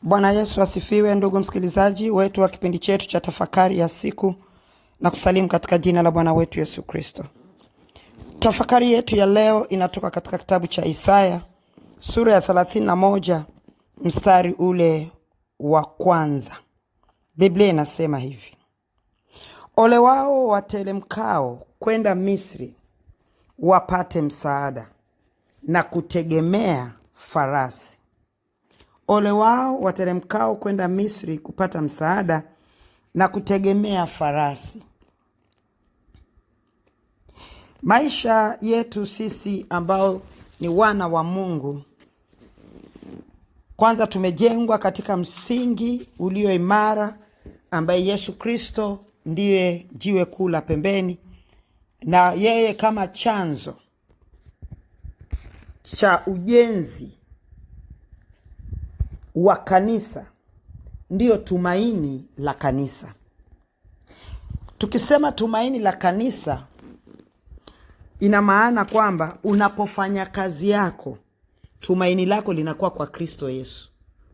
Bwana Yesu asifiwe. Ndugu msikilizaji wetu wa kipindi chetu cha tafakari ya siku, na kusalimu katika jina la Bwana wetu Yesu Kristo. Tafakari yetu ya leo inatoka katika kitabu cha Isaya sura ya 31 mstari ule wa kwanza. Biblia inasema hivi: ole wao watelemkao kwenda Misri wapate msaada na kutegemea farasi. Ole wao wateremkao kwenda Misri kupata msaada na kutegemea farasi. Maisha yetu sisi ambao ni wana wa Mungu, kwanza tumejengwa katika msingi ulio imara, ambaye Yesu Kristo ndiye jiwe kuu la pembeni, na yeye kama chanzo cha ujenzi wa kanisa ndio tumaini la kanisa. Tukisema tumaini la kanisa, ina maana kwamba unapofanya kazi yako, tumaini lako linakuwa kwa Kristo Yesu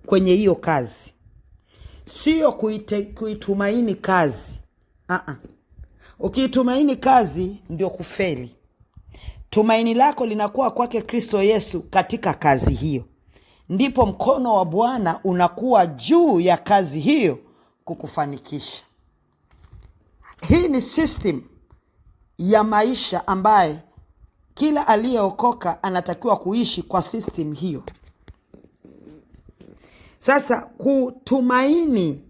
kwenye hiyo kazi, sio kuitumaini kazi. Ukitumaini kazi ndio kufeli. Tumaini lako linakuwa kwake Kristo Yesu katika kazi hiyo, ndipo mkono wa Bwana unakuwa juu ya kazi hiyo kukufanikisha. Hii ni system ya maisha ambaye kila aliyeokoka anatakiwa kuishi kwa system hiyo. Sasa kutumaini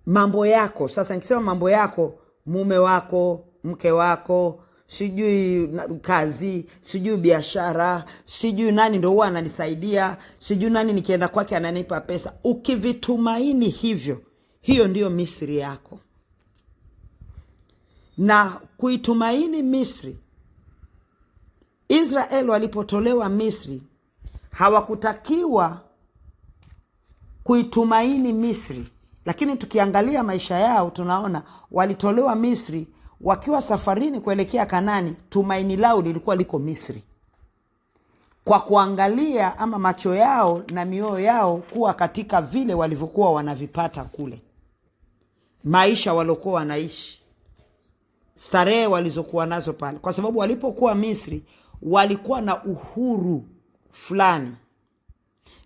mambo yako, sasa nikisema mambo yako, mume wako, mke wako, sijui kazi, sijui biashara, sijui nani ndo huwa ananisaidia, sijui nani nikienda kwake ananipa pesa. Ukivitumaini hivyo, hiyo ndiyo Misri yako. Na kuitumaini Misri, Israeli walipotolewa Misri, hawakutakiwa kuitumaini Misri. Lakini tukiangalia maisha yao tunaona walitolewa Misri wakiwa safarini kuelekea Kanani. Tumaini lao lilikuwa liko Misri, kwa kuangalia ama macho yao na mioyo yao kuwa katika vile walivyokuwa wanavipata kule, maisha waliokuwa wanaishi, starehe walizokuwa nazo pale. Kwa sababu walipokuwa Misri walikuwa na uhuru fulani,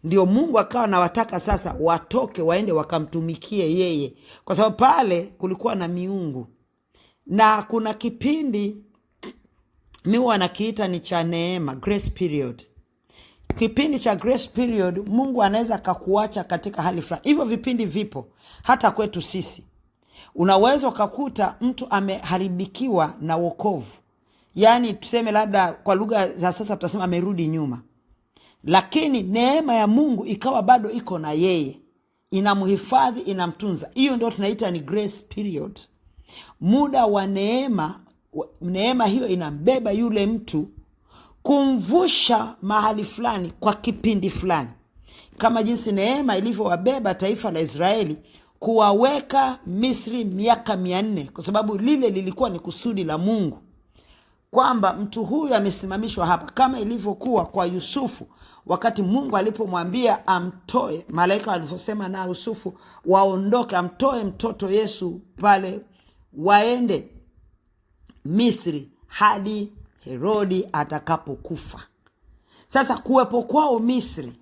ndio Mungu akawa nawataka sasa watoke waende wakamtumikie yeye, kwa sababu pale kulikuwa na miungu. Na kuna kipindi mimi wanakiita ni cha neema, grace period. Kipindi cha grace period, Mungu anaweza kakuacha katika hali fulani. Hivyo vipindi vipo hata kwetu sisi. Unaweza kukuta mtu ameharibikiwa na wokovu, yaani tuseme labda kwa lugha za sasa tutasema amerudi nyuma, lakini neema ya Mungu ikawa bado iko na yeye, inamhifadhi, inamtunza. Hiyo ndio tunaita ni grace period, muda wa neema. Neema hiyo inambeba yule mtu kumvusha mahali fulani kwa kipindi fulani, kama jinsi neema ilivyowabeba taifa la Israeli kuwaweka Misri miaka 400, kwa sababu lile lilikuwa ni kusudi la Mungu, kwamba mtu huyu amesimamishwa hapa, kama ilivyokuwa kwa Yusufu wakati Mungu alipomwambia amtoe, malaika walivyosema na Yusufu waondoke, amtoe mtoto Yesu pale waende Misri hadi Herodi atakapokufa. Sasa kuwepo kwao Misri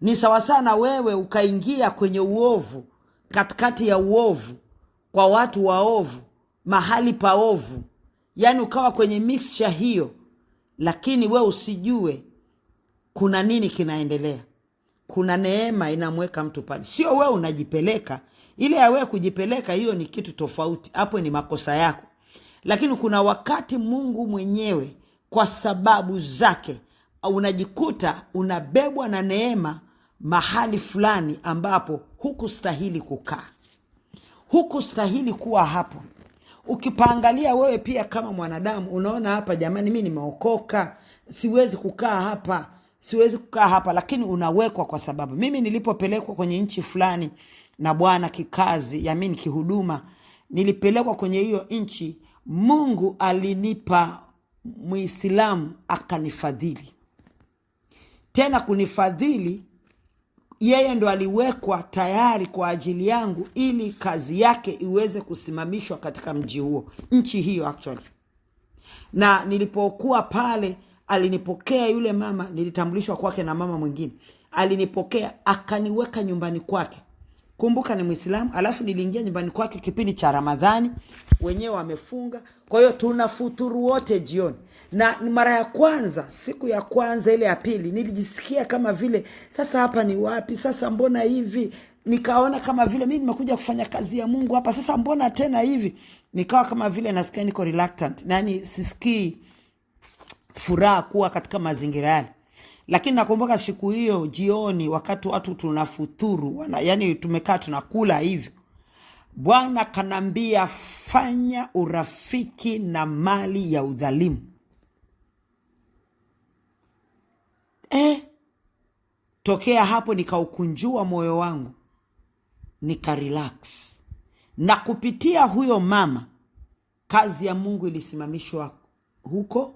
ni sawa sana wewe ukaingia kwenye uovu, katikati ya uovu, kwa watu waovu, mahali paovu, yani ukawa kwenye mixture hiyo, lakini wewe usijue kuna nini kinaendelea. Kuna neema inamweka mtu pale, sio wewe unajipeleka. Ile ya wewe kujipeleka, hiyo ni kitu tofauti, hapo ni makosa yako. Lakini kuna wakati Mungu mwenyewe kwa sababu zake unajikuta unabebwa na neema mahali fulani ambapo hukustahili kukaa, hukustahili kuwa hapo. Ukipaangalia wewe pia kama mwanadamu, unaona hapa, jamani, mimi nimeokoka, siwezi kukaa hapa, siwezi kukaa hapa. Lakini unawekwa kwa sababu. Mimi nilipopelekwa kwenye nchi fulani na Bwana kikazi, yamini kihuduma, nilipelekwa kwenye hiyo nchi, Mungu alinipa Muislamu akanifadhili. Tena kunifadhili yeye ndo aliwekwa tayari kwa ajili yangu ili kazi yake iweze kusimamishwa katika mji huo, nchi hiyo actually. Na nilipokuwa pale alinipokea yule mama, nilitambulishwa kwake na mama mwingine. Alinipokea akaniweka nyumbani kwake. Kumbuka ni Muislamu, alafu niliingia nyumbani kwake kipindi cha Ramadhani, wenyewe wamefunga. Kwa hiyo tunafuturu wote jioni. Na mara ya kwanza, siku ya kwanza ile ya pili, nilijisikia kama vile sasa hapa ni wapi? Sasa mbona hivi? Nikaona kama vile mimi nimekuja kufanya kazi ya Mungu hapa, sasa mbona tena hivi? Nikawa kama vile nasikia niko reluctant. Yaani sisikii furaha kuwa katika mazingira yale. Lakini nakumbuka siku hiyo jioni, wakati watu tunafuturu, yani tumekaa tunakula hivyo, Bwana kanambia fanya urafiki na mali ya udhalimu. Tokea hapo nikaukunjua moyo wangu, nikarelax. Na kupitia huyo mama, kazi ya Mungu ilisimamishwa huko.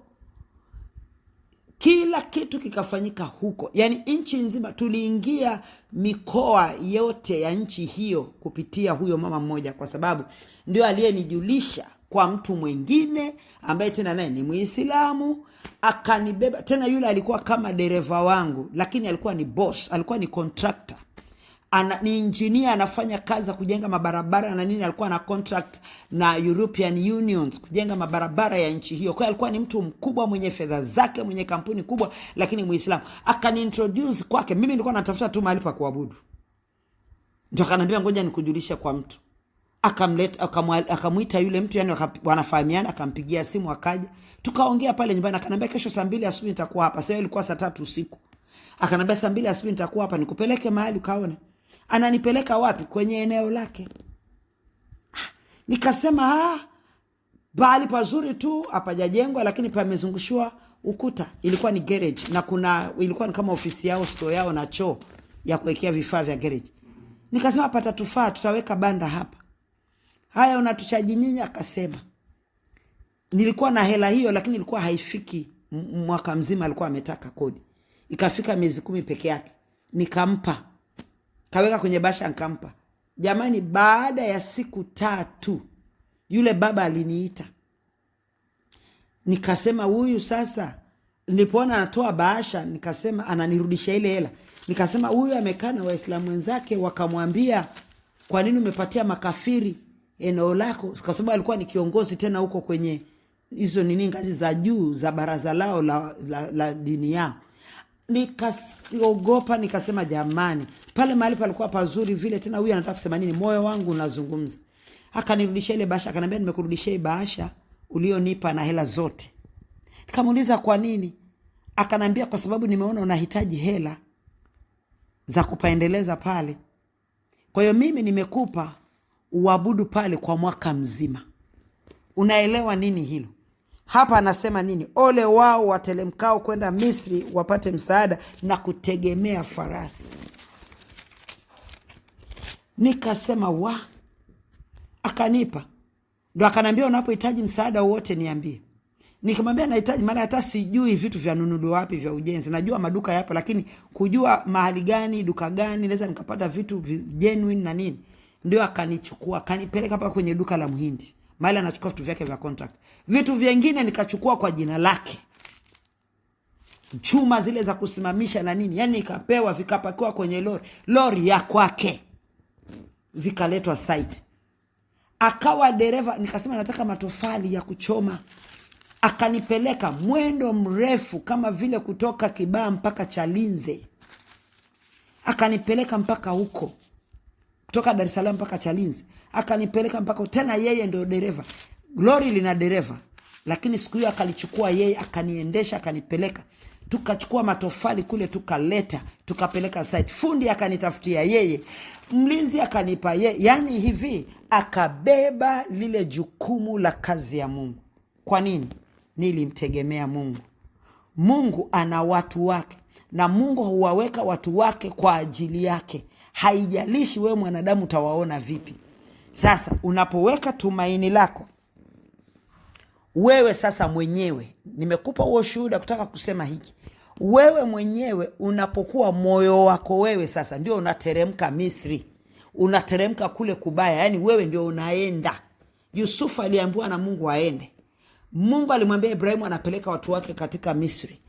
Kila kitu kikafanyika huko. Yani nchi nzima, tuliingia mikoa yote ya nchi hiyo kupitia huyo mama mmoja, kwa sababu ndio aliyenijulisha kwa mtu mwingine ambaye tena naye ni Muislamu, akanibeba. Tena yule alikuwa kama dereva wangu, lakini alikuwa ni boss, alikuwa ni contractor. Ni engineer, anafanya kazi za kujenga mabarabara na nini, alikuwa na contract na European Unions kujenga mabarabara ya nchi hiyo. Kwa hiyo alikuwa ni mtu mkubwa mwenye fedha zake, mwenye kampuni kubwa, lakini Muislamu. Akaniintroduce kwake. Mimi nilikuwa natafuta tu mahali pa kuabudu. Ndio akaniambia ngoja nikujulishe kwa mtu. Akamleta, akamuita yule mtu, yani wanafahamiana, akampigia simu akaja. Tukaongea pale nyumbani, akaniambia kesho saa 2 asubuhi nitakuwa hapa. Sasa ilikuwa saa 3 usiku. Akaniambia saa 2 asubuhi nitakuwa hapa, nikupeleke mahali ukaone. Ananipeleka wapi? Kwenye eneo lake. Nikasema bali pazuri tu, hapajajengwa lakini pamezungushwa ukuta. Ilikuwa ni garage na ilikuwa ni kama ofisi yao, store yao na choo ya kuwekea vifaa vya garage. Nikasema patatufaa, tutaweka banda hapa. Haya, unatuchaji nyinyi? Akasema. Nilikuwa na hela hiyo, lakini ilikuwa haifiki mwaka mzima. Alikuwa ametaka kodi, ikafika miezi 10 peke yake. Nikampa, kaweka kwenye basha, nikampa. Jamani, baada ya siku 3 yule baba aliniita. Nikasema huyu sasa, nilipoona anatoa bahasha, nikasema ananirudisha ile hela. Nikasema huyu amekaa na Waislamu wenzake, wakamwambia kwa nini umepatia makafiri eneo lako? Kwa sababu alikuwa ni kiongozi tena huko kwenye hizo ngazi za juu za baraza lao la dini yao. Nikasiogopa, nikasema jamani, pale mahali palikuwa pazuri vile, tena huyu anataka kusema nini? Moyo wangu unazungumza. Akanirudishia ile bahasha, akaniambia nimekurudishia hii bahasha ulionipa na hela zote. Nikamuuliza kwa nini? Akaniambia kwa sababu nimeona unahitaji hela za kupaendeleza pale. Kwa hiyo mimi nimekupa uabudu pale kwa mwaka mzima. Unaelewa nini hilo? Hapa anasema nini? Ole wao watelemkao kwenda Misri wapate msaada na kutegemea farasi. Nikasema akanipa. Ndio akanambia unapohitaji msaada wote niambie. Nikamwambia nahitaji, maana hata sijui vitu vya nunudu wapi vya ujenzi. Najua maduka yapo, lakini kujua mahali gani, duka gani naweza nikapata vitu genuine na nini. Ndio akanichukua, kanipeleka hapa kwenye duka la Muhindi. Mahali anachukua vitu vyake vya contract. Vitu vingine nikachukua kwa jina lake. Chuma zile za kusimamisha na nini. Yaani nikapewa, vikapakiwa kwenye lori ya kwake. Vikaletwa site. Akawa dereva. Nikasema nataka matofali ya kuchoma. Akanipeleka mwendo mrefu kama vile kutoka Kibaha mpaka Chalinze. Akanipeleka mpaka huko. Kutoka Dar es Salaam mpaka Chalinze. Akanipeleka mpaka, tena yeye ndio dereva. Lori lina dereva, lakini siku hiyo akalichukua yeye, akaniendesha, akanipeleka. Tukachukua matofali kule, tukaleta, tukapeleka site. Fundi akanitafutia yeye, mlinzi akanipa yeye. Yani hivi akabeba lile jukumu la kazi ya Mungu. Kwa nini? Nilimtegemea Mungu. Mungu ana watu wake, na Mungu huwaweka watu wake kwa ajili yake. Haijalishi wewe mwanadamu utawaona vipi. Sasa unapoweka tumaini lako wewe sasa mwenyewe, nimekupa huo shuhuda kutaka kusema hiki. Wewe mwenyewe unapokuwa moyo wako wewe sasa ndio unateremka Misri, unateremka kule kubaya, yani wewe ndio unaenda. Yusufu aliambiwa na Mungu aende. Mungu alimwambia Ibrahimu anapeleka watu wake katika Misri.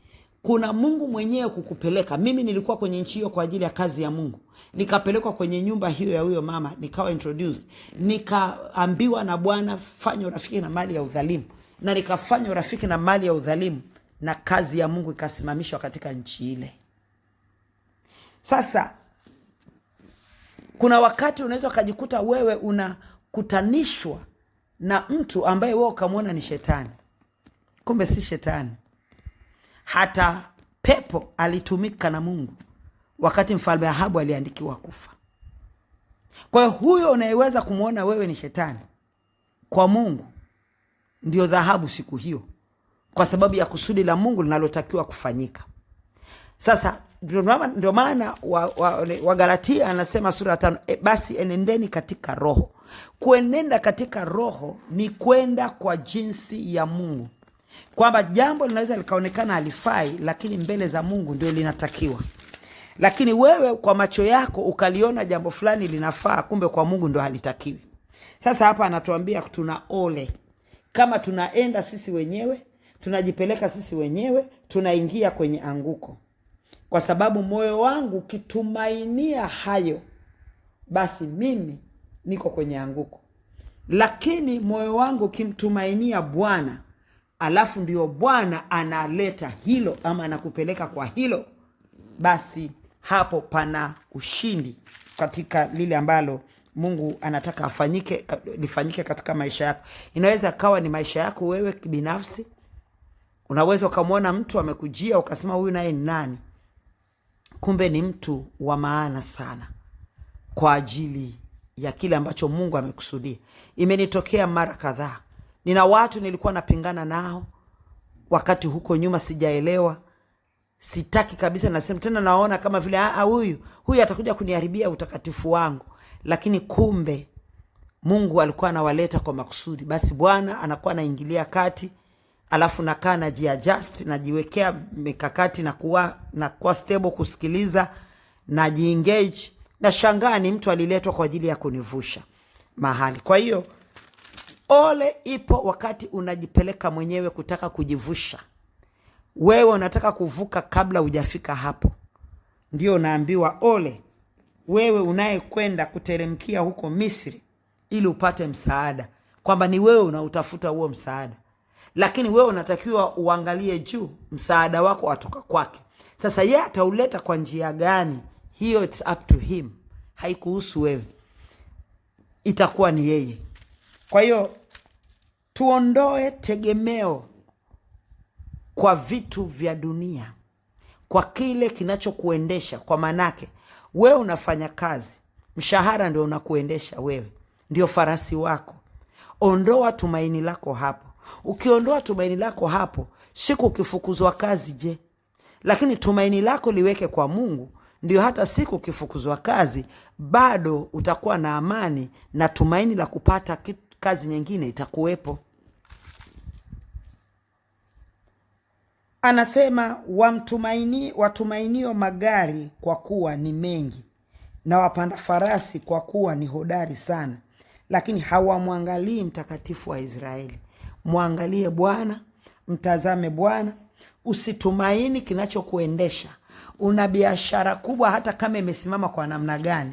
Kuna Mungu mwenyewe kukupeleka. Mimi nilikuwa kwenye nchi hiyo kwa ajili ya kazi ya Mungu. Nikapelekwa kwenye nyumba hiyo ya huyo mama, nikawa introduced. Nikaambiwa na Bwana fanya urafiki na mali ya udhalimu. Na nikafanya urafiki na mali ya udhalimu, na kazi ya Mungu ikasimamishwa katika nchi ile. Sasa kuna wakati unaweza ukajikuta wewe unakutanishwa na mtu ambaye wewe ukamwona ni shetani. Kumbe si shetani. Hata pepo alitumika na Mungu wakati mfalme Ahabu aliandikiwa kufa. Kwa hiyo huyo unayeweza kumwona wewe ni shetani, kwa Mungu ndio dhahabu siku hiyo, kwa sababu ya kusudi la Mungu linalotakiwa kufanyika. Sasa ndio maana wa Galatia anasema sura ya 5, basi enendeni katika roho. Kuenenda katika roho ni kwenda kwa jinsi ya Mungu, kwamba jambo linaweza likaonekana halifai, lakini mbele za Mungu ndio linatakiwa. Lakini wewe kwa macho yako ukaliona jambo fulani linafaa, kumbe kwa Mungu ndio halitakiwi. Sasa hapa anatuambia tuna ole. Kama tunaenda sisi wenyewe, tunajipeleka sisi wenyewe, tunaingia kwenye anguko. Kwa sababu moyo wangu kitumainia hayo, basi mimi niko kwenye anguko. Lakini moyo wangu kimtumainia Bwana, alafu ndio Bwana analeta hilo ama anakupeleka kwa hilo, basi hapo pana ushindi katika lile ambalo Mungu anataka lifanyike katika maisha yako. Inaweza kawa ni maisha yako wewe binafsi. Unaweza ukamwona mtu amekujia ukasema huyu naye ni nani? Kumbe ni mtu wa maana sana kwa ajili ya kile ambacho Mungu amekusudia. Imenitokea mara kadhaa. Nina watu nilikuwa napingana nao wakati huko nyuma, sijaelewa, sitaki kabisa, nasema tena naona kama vile huyu atakuja kuniharibia utakatifu wangu. Lakini kumbe Mungu alikuwa anawaleta kwa makusudi. Basi Bwana anakuwa anaingilia kati, alafu nakaa najiadjust, najiwekea mikakati na kuwa stable, kusikiliza, najiengage, na shangaa ni mtu aliletwa kwa ajili ya kunivusha mahali. Kwa hiyo ole ipo wakati unajipeleka mwenyewe kutaka kujivusha. Wewe unataka kuvuka kabla hujafika hapo. Ndio unaambiwa ole wewe unayekwenda kuteremkia huko Misri ili upate msaada, kwamba ni wewe unautafuta huo msaada. Lakini wewe unatakiwa uangalie juu, msaada wako atoka kwake. Sasa yeye atauleta kwa njia gani? Hiyo it's up to him. Haikuhusu wewe. Itakuwa ni yeye. Kwa hiyo tuondoe tegemeo kwa vitu vya dunia, kwa kile kinachokuendesha. Kwa manake wewe unafanya kazi, mshahara ndio unakuendesha wewe, ndio farasi wako. Ondoa tumaini lako hapo. Ukiondoa tumaini lako hapo, siku ukifukuzwa kazi, je? Lakini tumaini lako liweke kwa Mungu, ndio hata siku ukifukuzwa kazi bado utakuwa na amani, na tumaini la kupata kazi nyingine itakuwepo. Anasema watumainio magari kwa kuwa ni mengi, na wapanda farasi kwa kuwa ni hodari sana, lakini hawamwangalii Mtakatifu wa Israeli. Mwangalie Bwana, mtazame Bwana. Usitumaini kinachokuendesha. Una biashara kubwa hata kama imesimama kwa namna gani,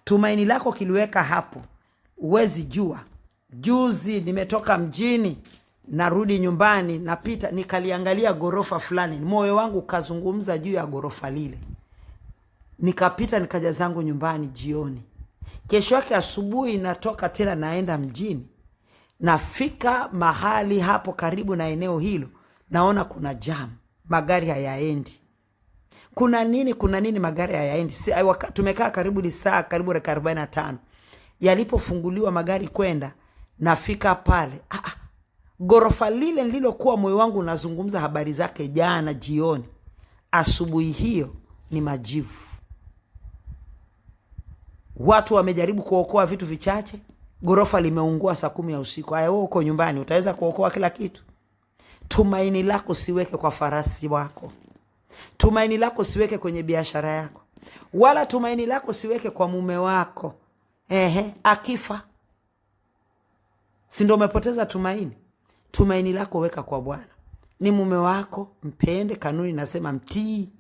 tumaini lako kiliweka hapo, uwezi jua. Juzi nimetoka mjini, narudi nyumbani, napita nikaliangalia gorofa fulani, moyo wangu kazungumza juu ya gorofa lile. Nikapita nikaja zangu nyumbani jioni. Kesho yake asubuhi natoka tena naenda mjini. Nafika mahali hapo karibu na eneo hilo, naona kuna jam, magari hayaendi. Kuna nini magari hayaendi? Tumekaa karibu lisaa, karibu dakika 45. Yalipofunguliwa magari kwenda, nafika pale. Gorofa lile nililokuwa moyo wangu unazungumza habari zake jana jioni, asubuhi hiyo ni majivu. Watu wamejaribu kuokoa vitu vichache, gorofa limeungua saa 10 ya usiku. Haya, wewe uko nyumbani, utaweza kuokoa kila kitu? Tumaini lako siweke kwa farasi wako. Tumaini lako siweke kwenye biashara yako, wala tumaini lako siweke kwa mume wako. Akifa, si ndio umepoteza tumaini? Tumaini lako weka kwa Bwana. Ni mume wako, mpende, kanuni nasema mtii,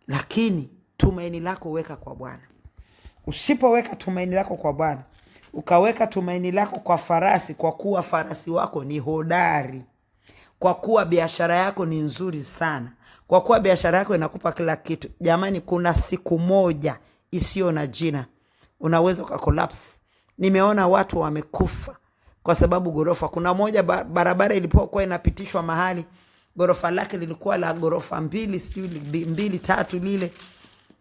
lakini tumaini lako weka kwa Bwana. Usipoweka tumaini lako kwa Bwana, ukaweka tumaini lako kwa farasi, kwa kuwa farasi wako ni hodari, kwa kuwa biashara yako ni nzuri sana, kwa kuwa biashara yako inakupa kila kitu, jamani, kuna siku moja isiyo na jina unaweza ukakolapse. Nimeona watu wamekufa kwa sababu gorofa. Kuna moja barabara ilipokuwa inapitishwa mahali, gorofa lake lilikuwa la gorofa 2 3, lile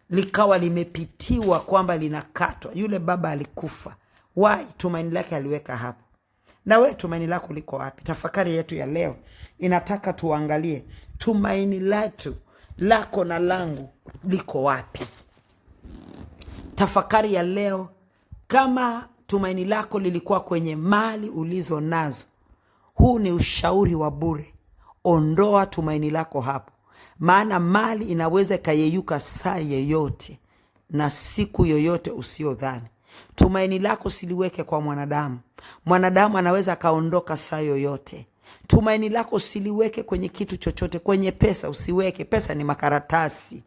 likawa limepitiwa kwamba linakatwa. Yule baba alikufa. Why? Tumaini lake aliweka hapo. Na we tumaini lako liko wapi? Tafakari yetu ya leo inataka tuangalie tumaini letu, lako na langu, liko wapi? Tafakari ya leo, kama tumaini lako lilikuwa kwenye mali ulizo nazo, huu ni ushauri wa bure. Ondoa tumaini lako hapo, maana mali inaweza kayeyuka saa yoyote na siku yoyote usiodhani. Tumaini lako siliweke kwa mwanadamu. Mwanadamu anaweza kaondoka saa yoyote. Tumaini lako siliweke kwenye kitu chochote. Kwenye pesa usiweke. Pesa ni makaratasi.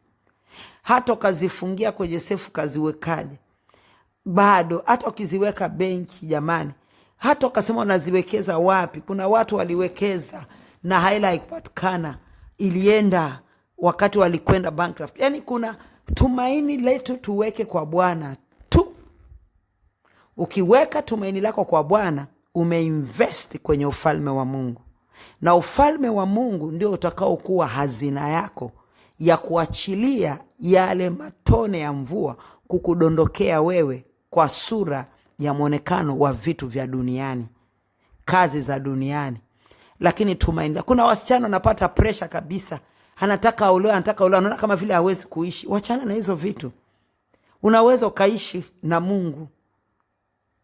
Hata ukazifungia kwenye sefu kaziwekaje, bado hata ukiziweka benki, jamani, hata ukasema unaziwekeza wapi. Kuna watu waliwekeza na hela haikupatikana, ilienda wakati walikwenda bankrupt. Yani kuna tumaini letu tuweke kwa Bwana tu. Ukiweka tumaini lako kwa Bwana, umeinvest kwenye ufalme wa Mungu, na ufalme wa Mungu ndio utakao kuwa hazina yako ya kuachilia yale matone ya mvua kukudondokea wewe kwa sura ya mwonekano wa vitu vya duniani, kazi za duniani. Lakini tumaini, kuna wasichana wanapata pressure kabisa, anataka aolewe, anaona kama vile hawezi kuishi. Wachana na hizo vitu. Unaweza ukaishi na Mungu.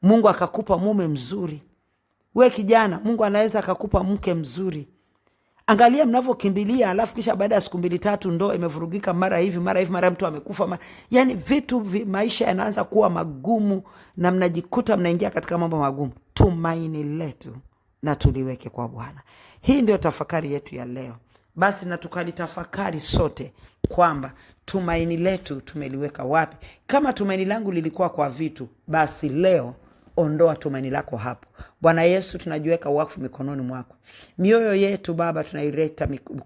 Mungu akakupa mume mzuri. We kijana, Mungu anaweza akakupa mke mzuri. Angalia mnavyokimbilia, alafu kisha baada ya siku 2 3 ndoa imevurugika, mara hivi mara mtu amekufa. Yani maisha yanaanza kuwa magumu na mnajikuta mnaingia katika mambo magumu. Tumaini letu na tuliweke kwa Bwana. Hii ndio tafakari yetu ya leo. Basi na tukalitafakari sote kwamba tumaini letu tumeliweka wapi. Kama tumaini langu lilikuwa kwa vitu, basi leo ondoa tumaini lako hapo. Bwana Yesu, tunajiweka wakfu mikononi mwako. Mioyo yetu Baba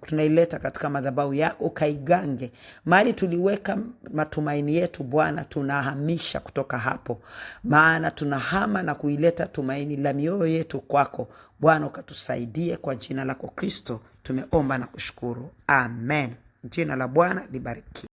tunaileta katika madhabahu yako, ukaigange. Mahali tuliweka matumaini yetu Bwana, tunahamisha kutoka hapo. Maana tunahama na kuileta tumaini la mioyo yetu kwako. Bwana ukatusaidie, kwa jina lako Kristo tumeomba na kushukuru. Amen. Jina la Bwana libariki.